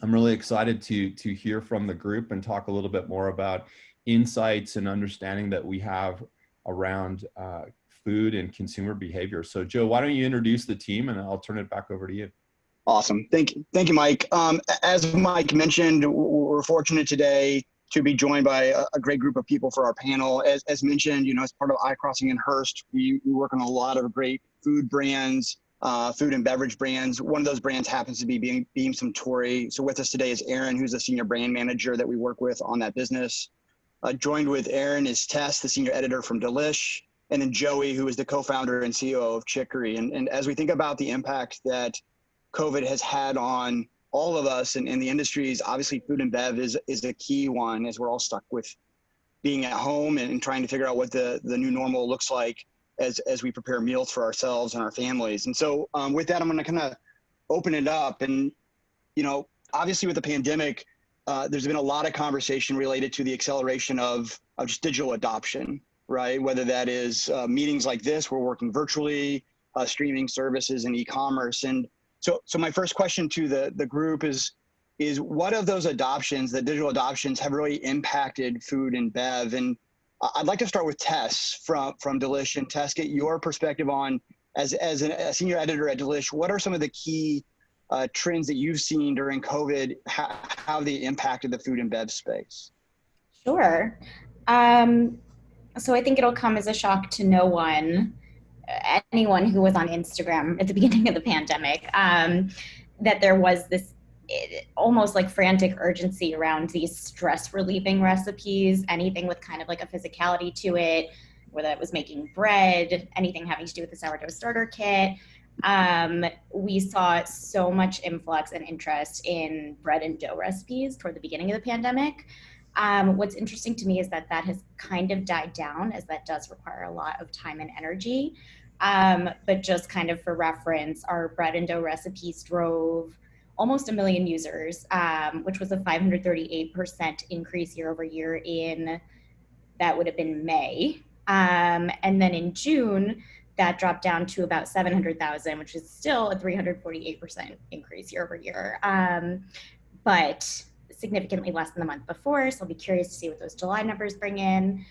I'm really excited to hear from the group and talk a little bit more about insights and understanding that we have around food and consumer behavior. So Joe, why don't you introduce the team and I'll turn it back over to you. Awesome. Thank you, Mike. As Mike mentioned, we're fortunate today to be joined by a great group of people for our panel. As mentioned, as part of iCrossing and Hearst, we work on a lot of great food brands, food and beverage brands. One of those brands happens to be Beam Suntory. So with us today is Aaron, who's the senior brand manager that we work with on that business. Joined with Aaron is Tess, the senior editor from Delish, and then Joey, who is the co-founder and CEO of Chicory. And as we think about the impact that COVID has had on all of us and in the industries, obviously food and bev is a key one, as we're all stuck with being at home and trying to figure out what the new normal looks like as we prepare meals for ourselves and our families. And so with that, I'm going to kind of open it up. And, obviously with the pandemic, there's been a lot of conversation related to the acceleration of just digital adoption, right? Whether that is meetings like this, we're working virtually, streaming services and e-commerce. And so my first question to the group is what of those adoptions, the digital adoptions, have really impacted food and bev? And I'd like to start with Tess from Delish. And Tess, get your perspective on, as a senior editor at Delish, what are some of the key trends that you've seen during COVID, how they impacted the food and bev space? Sure. So I think it'll come as a shock to no one, anyone who was on Instagram at the beginning of the pandemic, that there was this almost like frantic urgency around these stress relieving recipes, anything with kind of like a physicality to it, whether it was making bread, anything having to do with the sourdough starter kit. We saw so much influx and interest in bread and dough recipes toward the beginning of the pandemic. What's interesting to me is that has kind of died down, as that does require a lot of time and energy. But just kind of for reference, our bread and dough recipes drove almost 1 million users, which was a 538% increase year over year that would have been May. And then in June, that dropped down to about 700,000, which is still a 348% increase year over year. But significantly less than the month before. So I'll be curious to see what those July numbers bring in.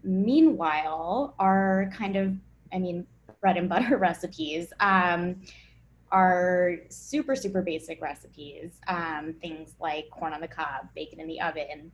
Meanwhile, our bread and butter recipes are super, super basic recipes. Things like corn on the cob, bacon in the oven,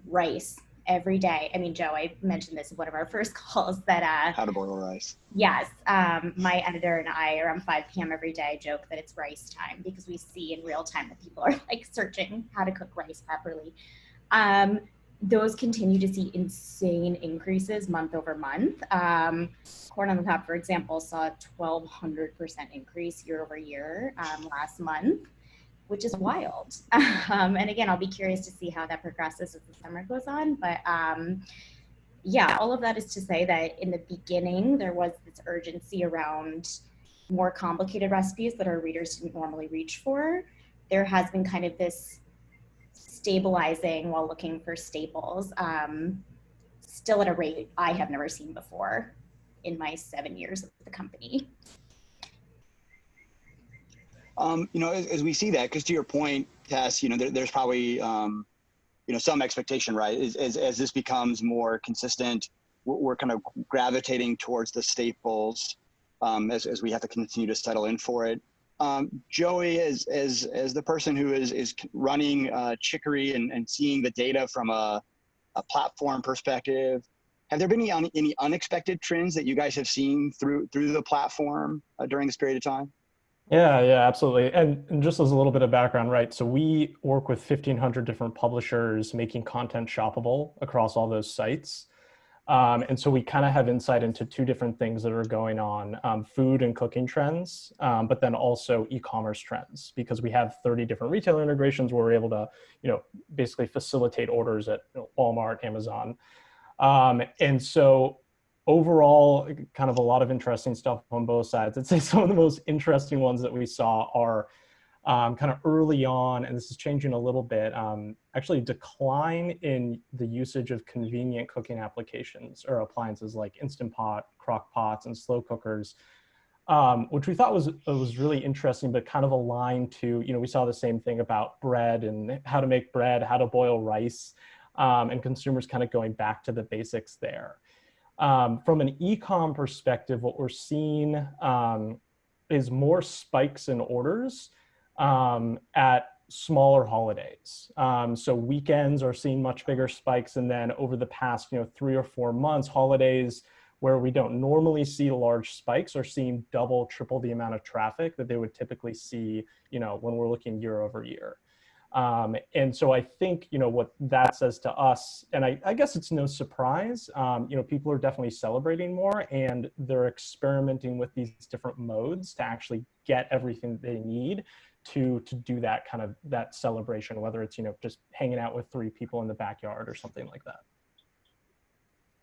rice every day. Joe, I mentioned this in one of our first calls that how to boil rice. Yes, my editor and I around 5 p.m. every day joke that it's rice time because we see in real time that people are like searching how to cook rice properly. Those continue to see insane increases month over month. Corn on the cob, for example, saw a 1,200% increase year over year last month, which is wild. And again, I'll be curious to see how that progresses as the summer goes on. But yeah, all of that is to say that in the beginning, there was this urgency around more complicated recipes that our readers didn't normally reach for. There has been kind of this stabilizing while looking for staples, still at a rate I have never seen before in my 7 years of the company. As we see that, because to your point, Tess, there's probably, some expectation, right? As this becomes more consistent, we're kind of gravitating towards the staples as we have to continue to settle in for it. Joey, as the person who is running Chicory and seeing the data from a platform perspective, have there been any unexpected trends that you guys have seen through the platform during this period of time? Yeah, absolutely. And just as a little bit of background, right? So we work with 1,500 different publishers making content shoppable across all those sites. And so we kind of have insight into 2 different things that are going on, food and cooking trends, but then also e-commerce trends, because we have 30 different retailer integrations where we're able to, basically facilitate orders at Walmart, Amazon. And so overall, kind of a lot of interesting stuff on both sides. I'd say some of the most interesting ones that we saw are kind of early on, and this is changing a little bit, actually decline in the usage of convenient cooking applications or appliances like Instant Pot, crock pots, and slow cookers. which we thought was really interesting, but kind of aligned to, we saw the same thing about bread and how to make bread, how to boil rice, and consumers kind of going back to the basics there. From an e-com perspective, what we're seeing is more spikes in orders at smaller holidays. So weekends are seeing much bigger spikes, and then over the past 3 or 4 months, holidays where we don't normally see large spikes are seeing double, triple the amount of traffic that they would typically see, when we're looking year over year. And so I think, what that says to us, and I guess it's no surprise, people are definitely celebrating more, and they're experimenting with these different modes to actually get everything they need to do that kind of that celebration, whether it's, just hanging out with 3 people in the backyard or something like that.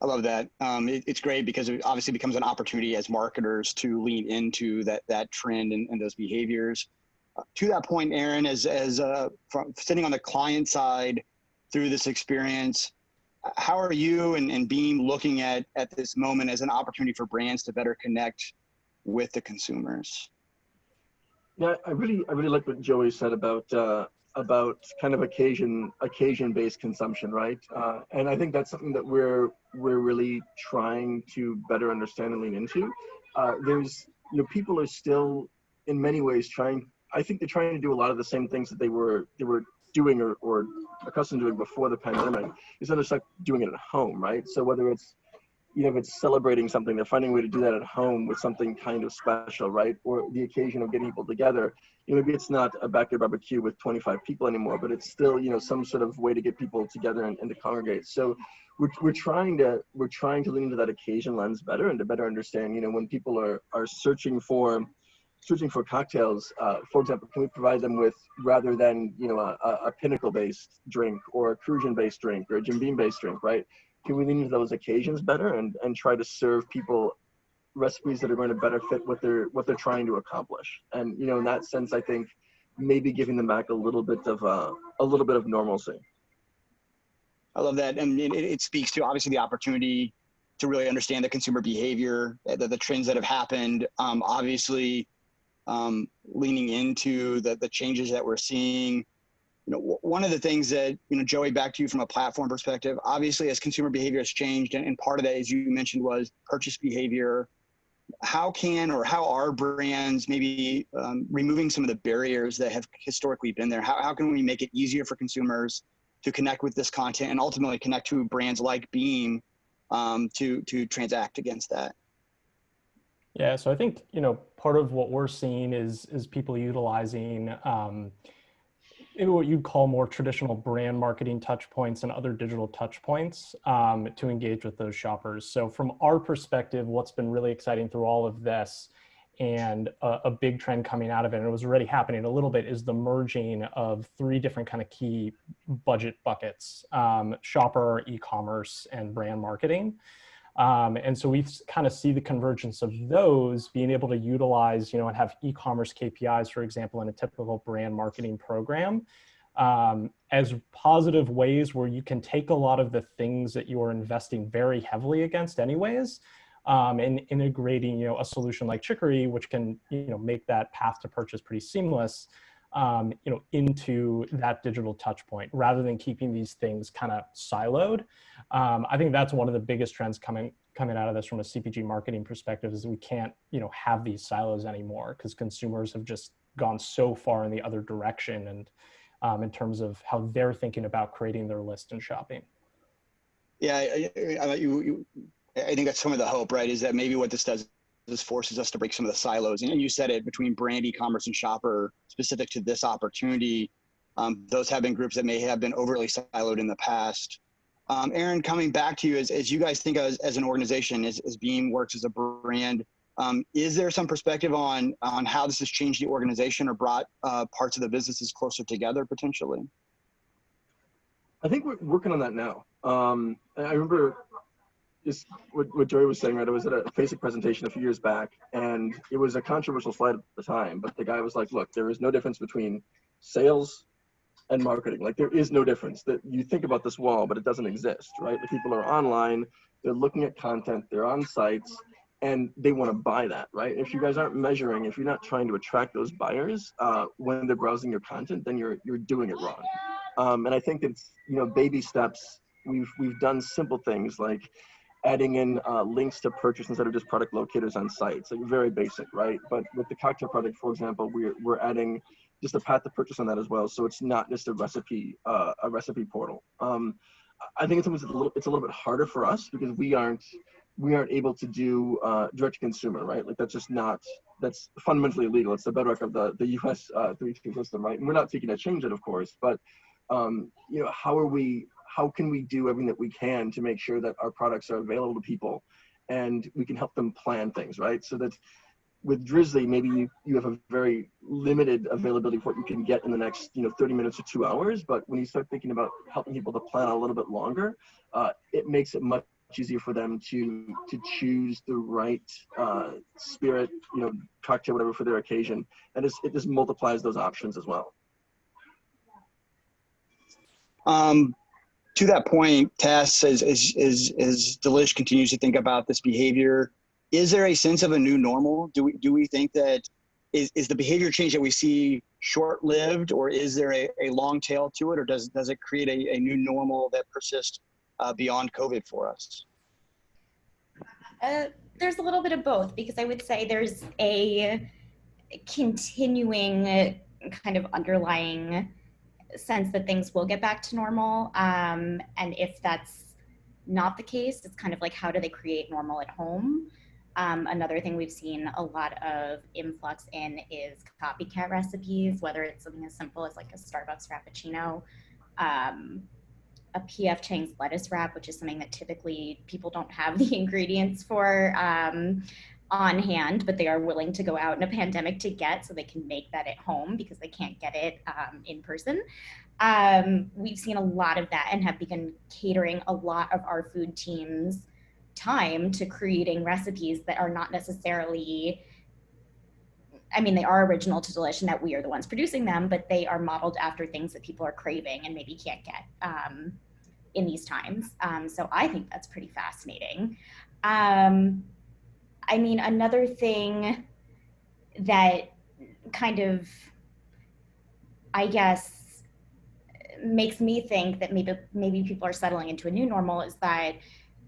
I love that. It's great because it obviously becomes an opportunity as marketers to lean into that trend and those behaviors. To that point, Aaron, as from sitting on the client side through this experience, how are you and Beam looking at this moment as an opportunity for brands to better connect with the consumers? Yeah, I really like what Joey said about kind of occasion-based consumption, right? And I think that's something that we're really trying to better understand and lean into. There's, people are still in many ways I think they're trying to do a lot of the same things that they were doing or accustomed to doing before the pandemic. It's just like doing it at home, right? So whether it's, if it's celebrating something, they're finding a way to do that at home with something kind of special, right? Or the occasion of getting people together. Maybe it's not a backyard barbecue with 25 people anymore, but it's still, some sort of way to get people together and to congregate. So we're trying to lean into that occasion lens better and to better understand, when people are searching for cocktails, for example, can we provide them with, rather than, a Pinnacle-based drink or a Crucian-based drink or a Jim Beam-based drink, right? Can we lean into those occasions better and try to serve people recipes that are going to better fit what they're trying to accomplish? And, in that sense, I think maybe giving them back a little bit of normalcy. I love that. And it speaks to obviously the opportunity to really understand the consumer behavior, the trends that have happened, obviously leaning into the changes that we're seeing. One of the things that, Joey, back to you from a platform perspective, obviously as consumer behavior has changed, and part of that, as you mentioned, was purchase behavior. How are brands maybe removing some of the barriers that have historically been there? How can we make it easier for consumers to connect with this content and ultimately connect to brands like Beam to transact against that? Yeah, so I think, part of what we're seeing is people utilizing what you'd call more traditional brand marketing touch points and other digital touch points to engage with those shoppers. So from our perspective, what's been really exciting through all of this, and a big trend coming out of it, and it was already happening a little bit, is the merging of 3 different kind of key budget buckets: shopper, e-commerce, and brand marketing. And so we kind of see the convergence of those being able to utilize, and have e-commerce KPIs, for example, in a typical brand marketing program, as positive ways where you can take a lot of the things that you are investing very heavily against anyways, and integrating, a solution like Chicory, which can, make that path to purchase pretty seamless, into that digital touch point, rather than keeping these things kind of siloed. I think that's one of the biggest trends coming out of this from a CPG marketing perspective, is we can't, have these silos anymore, because consumers have just gone so far in the other direction, and in terms of how they're thinking about creating their list and shopping. Yeah, I think that's some of the hope, right? Is that maybe what this does is forces us to break some of the silos. And you said it, between brand, e-commerce, and shopper, specific to this opportunity. Those have been groups that may have been overly siloed in the past. Aaron, coming back to you, as you guys think as an organization, as Beam works as a brand, is there some perspective on how this has changed the organization or brought parts of the businesses closer together potentially? I think we're working on that now. I remember just what Joey was saying, right? I was at a FASIC presentation a few years back, and it was a controversial slide at the time, but the guy was like, look, there is no difference between sales and marketing. Like, there is no difference. That you think about this wall, but it doesn't exist, right? The people are online, they're looking at content, they're on sites, and they want to buy that, right? If you guys aren't measuring, if you're not trying to attract those buyers when they're browsing your content, then you're doing it wrong. And I think it's, you know, baby steps. We've done simple things like adding in links to purchase instead of just product locators on sites, like very basic, right? But with the cocktail product, for example, we're adding just a path to purchase on that as well, so it's not just a recipe portal. I think it's a little bit harder for us because we aren't able to do direct to consumer, right? Like that's fundamentally illegal. It's the bedrock of the U.S. 3-2 system, right? And we're not seeking to change it, of course, but you know, how can we do everything that we can to make sure that our products are available to people and we can help them plan things, right? So that with Drizzly, maybe you have a very limited availability of what you can get in the next, you know, 30 minutes or 2 hours. But when you start thinking about helping people to plan a little bit longer, it makes it much easier for them to choose the right spirit, you know, cocktail, whatever, for their occasion. And it just multiplies those options as well. To that point, Tess, as Delish continues to think about this behavior, is there a sense of a new normal? Do we think that is the behavior change that we see short-lived, or is there a long tail to it, or does it create a new normal that persists beyond COVID for us? There's a little bit of both, because I would say there's a continuing kind of underlying sense that things will get back to normal. And if that's not the case, it's kind of like, how do they create normal at home? Another thing we've seen a lot of influx in is copycat recipes, whether it's something as simple as like a Starbucks Frappuccino, a P.F. Chang's lettuce wrap, which is something that typically people don't have the ingredients for on hand, but they are willing to go out in a pandemic to get, so they can make that at home because they can't get it in person. We've seen a lot of that and have begun catering a lot of our food teams' time to creating recipes that are not necessarily, I mean, they are original to Delish and that we are the ones producing them, but they are modeled after things that people are craving and maybe can't get in these times. So I think that's pretty fascinating. I mean, another thing that kind of, I guess, makes me think that maybe people are settling into a new normal is that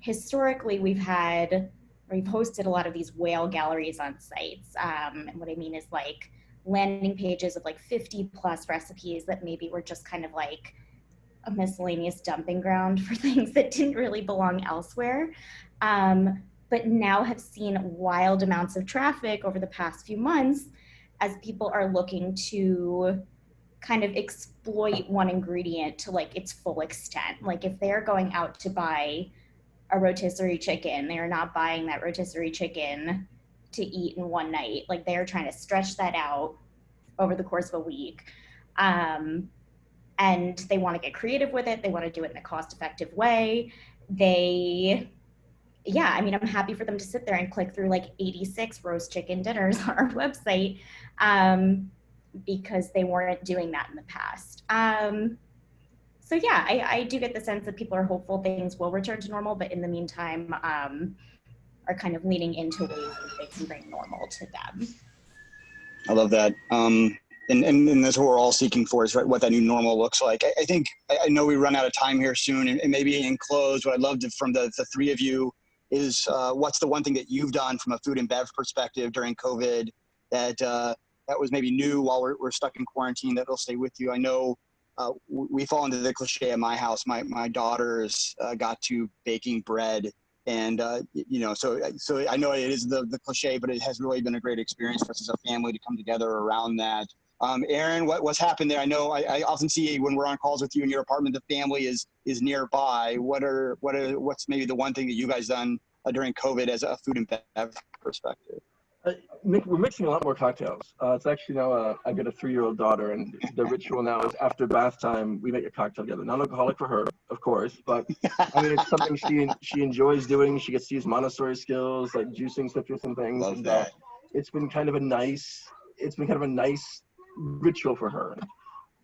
historically we've hosted a lot of these whale galleries on sites. And what I mean is like landing pages of like 50 plus recipes that maybe were just kind of like a miscellaneous dumping ground for things that didn't really belong elsewhere. But now have seen wild amounts of traffic over the past few months as people are looking to kind of exploit one ingredient to like its full extent. Like if they're going out to buy a rotisserie chicken, they're not buying that rotisserie chicken to eat in one night. Like they're trying to stretch that out over the course of a week. And they want to get creative with it. They want to do it in a cost-effective way. Yeah, I mean, I'm happy for them to sit there and click through like 86 roast chicken dinners on our website because they weren't doing that in the past. So yeah, I do get the sense that people are hopeful things will return to normal, but in the meantime, are kind of leaning into ways that they can bring normal to them. I love that. And that's what we're all seeking for, is right, what that new normal looks like. I think, I know we run out of time here soon, and maybe in close, what I'd love to, from the three of you, is what's the one thing that you've done from a food and bev perspective during COVID that was maybe new while we're stuck in quarantine that'll stay with you? I know we fall into the cliche at my house. My daughters got to baking bread, and you know, so I know it is the cliche, but it has really been a great experience for us as a family to come together around that. Aaron, what's happened there? I know I often see when we're on calls with you in your apartment, the family is nearby. What's maybe the one thing that you guys done during COVID as a food and bev perspective? We're mixing a lot more cocktails. It's actually now, I've got a 3-year-old daughter, and the ritual now is after bath time, we make a cocktail together. Non-alcoholic for her, of course, but I mean, it's something she enjoys doing. She gets to use Montessori skills, like juicing citrus and things. Love that. It's been kind of a nice ritual for her.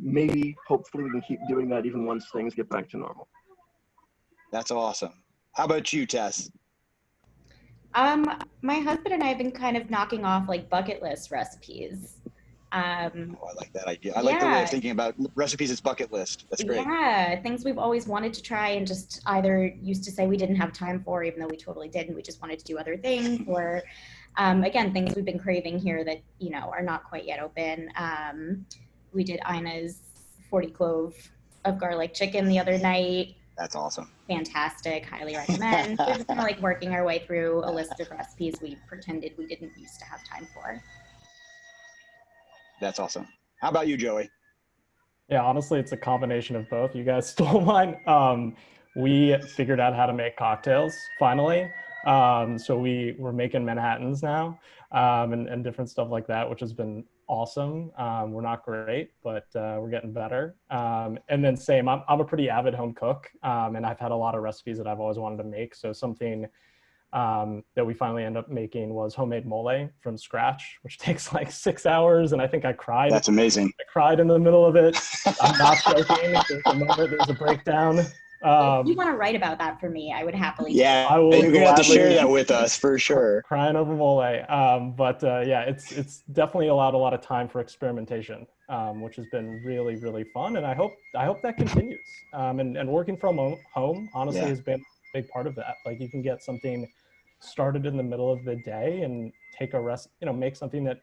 Maybe, hopefully, we can keep doing that even once things get back to normal. That's awesome. How about you, Tess? My husband and I have been kind of knocking off like bucket list recipes. Oh, I like that idea. I like the way of Yeah, thinking about recipes as bucket list. That's great. yeah, things we've always wanted to try and just either used to say we didn't have time for, even though we totally did, and we just wanted to do other things, or again, things we've been craving here that, you know, are not quite yet open. We did Ina's 40 clove of garlic chicken the other night. That's awesome. Fantastic, highly recommend. We're just kind of like working our way through a list of recipes we pretended we didn't used to have time for. That's awesome. How about you, Joey? Yeah, honestly, it's a combination of both. You guys stole mine. We figured out how to make cocktails finally. So we're making Manhattans now, and different stuff like that, which has been awesome. We're not great, but we're getting better. And then same, I'm a pretty avid home cook, and I've had a lot of recipes that I've always wanted to make. So something that we finally ended up making was homemade mole from scratch, which takes like 6 hours. And I think I cried. That's amazing. I cried in the middle of it. I'm not joking. There's a moment, there's a breakdown. If you want to write about that for me, I would happily. Yeah, I will you're going to have to gladly share that with us for sure. crying over mole. But yeah, it's definitely allowed a lot of time for experimentation, which has been really, really fun. And I hope that continues. And working from home, honestly, has been a big part of that. Like you can get something started in the middle of the day and take a rest, make something that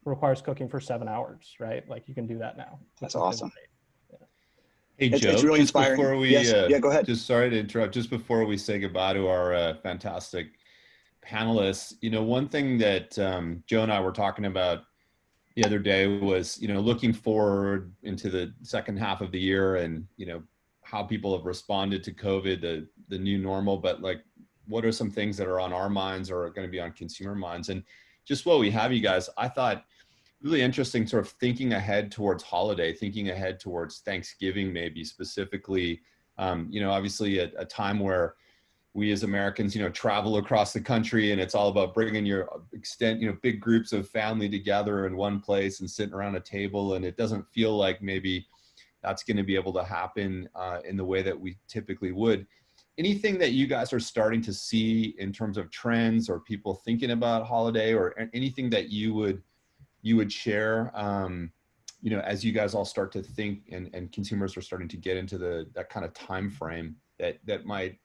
requires cooking for 7 hours, right? Like you can do that now. That's awesome. Hey, Joe, it's really inspiring. Before we, yes. Yeah, go ahead. Just sorry to interrupt. Just before we say goodbye to our fantastic panelists, one thing that Joe and I were talking about the other day was, looking forward into the second half of the year and, how people have responded to COVID, the new normal, but like, what are some things that are on our minds or are going to be on consumer minds? And just while we have you guys, I thought, really interesting sort of thinking ahead towards holiday, thinking ahead towards Thanksgiving, maybe specifically, obviously a time where we as Americans, travel across the country and it's all about bringing your big groups of family together in one place and sitting around a table. And it doesn't feel like maybe that's going to be able to happen in the way that we typically would. Anything that you guys are starting to see in terms of trends or people thinking about holiday or anything that you would share, as you guys all start to think and consumers are starting to get into that kind of time frame that might,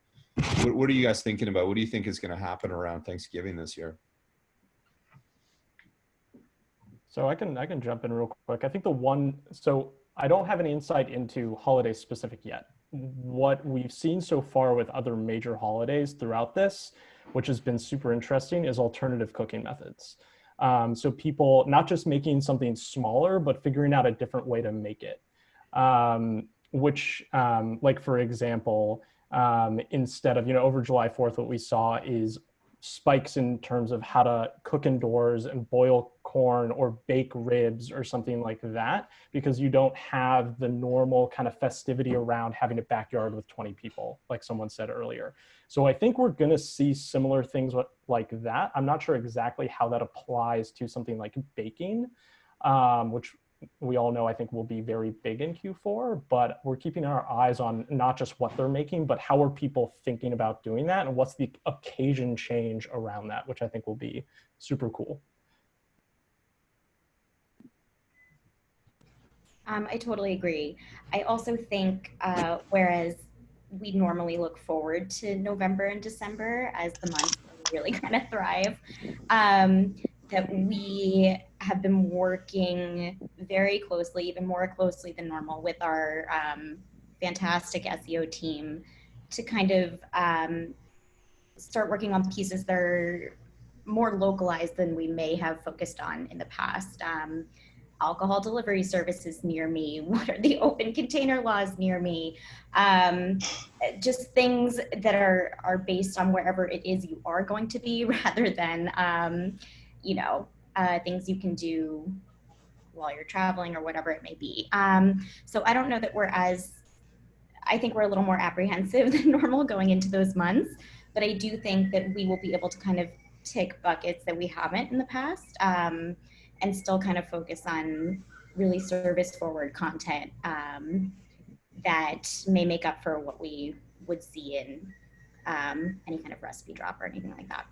what are you guys thinking about? What do you think is going to happen around Thanksgiving this year? So I can jump in real quick. I think so I don't have any insight into holiday specific yet. What we've seen so far with other major holidays throughout this, which has been super interesting, is alternative cooking methods. So people not just making something smaller, but figuring out a different way to make it. Like for example, instead of, over July 4th, what we saw is spikes in terms of how to cook indoors and boil corn or bake ribs or something like that, because you don't have the normal kind of festivity around having a backyard with 20 people, like someone said earlier. So I think we're going to see similar things like that. I'm not sure exactly how that applies to something like baking, which we all know I think will be very big in Q4, but we're keeping our eyes on not just what they're making, but how are people thinking about doing that and what's the occasion change around that, which I think will be super cool. I totally agree. I also think whereas we normally look forward to November and December as the months where we really kind of thrive, that we have been working very closely, even more closely than normal, with our fantastic SEO team to kind of start working on pieces that are more localized than we may have focused on in the past. Alcohol delivery services near me? What are the open container laws near me? Just things that are based on wherever it is you are going to be, rather than things you can do while you're traveling or whatever it may be. So I don't know that I think we're a little more apprehensive than normal going into those months, but I do think that we will be able to kind of tick buckets that we haven't in the past, and still kind of focus on really service forward content that may make up for what we would see in any kind of recipe drop or anything like that.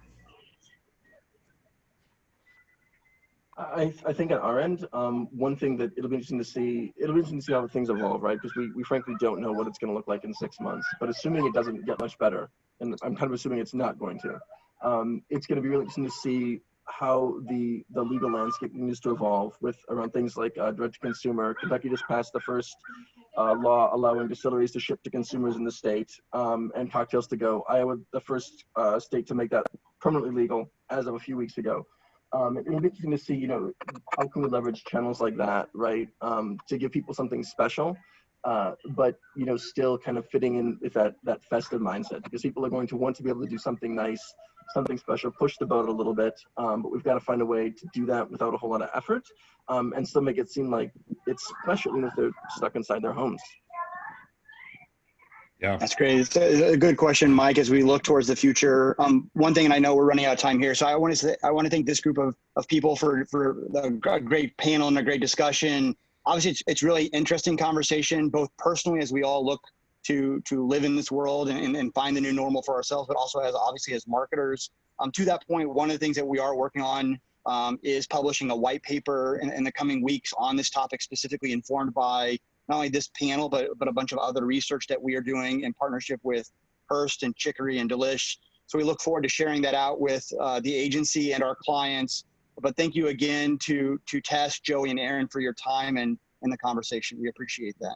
I think at our end, one thing that it'll be interesting to see how things evolve, right? Because we frankly don't know what it's going to look like in 6 months. But assuming it doesn't get much better, and I'm kind of assuming it's not going to, it's going to be really interesting to see how the legal landscape continues to evolve with around things like direct to consumer. Kentucky just passed the first law allowing distilleries to ship to consumers in the state, and cocktails to go. Iowa, the first state to make that permanently legal as of a few weeks ago. It'll be interesting to see, you know, how can we leverage channels like that, right, to give people something special, but, you know, still kind of fitting in with that festive mindset, because people are going to want to be able to do something nice, something special, push the boat a little bit, but we've got to find a way to do that without a whole lot of effort, and still make it seem like it's special, even if they're stuck inside their homes. Yeah, that's great. It's a good question, Mike, as we look towards the future. One thing, and I know we're running out of time here, so I want to thank this group of people for a great panel and a great discussion. Obviously, it's really interesting conversation, both personally as we all look to live in this world and find the new normal for ourselves, but also as marketers. To that point, one of the things that we are working on is publishing a white paper in the coming weeks on this topic, specifically informed by not only this panel, but a bunch of other research that we are doing in partnership with Hearst and Chicory and Delish. So we look forward to sharing that out with the agency and our clients. But thank you again to Tess, Joey, and Aaron for your time and the conversation. We appreciate that.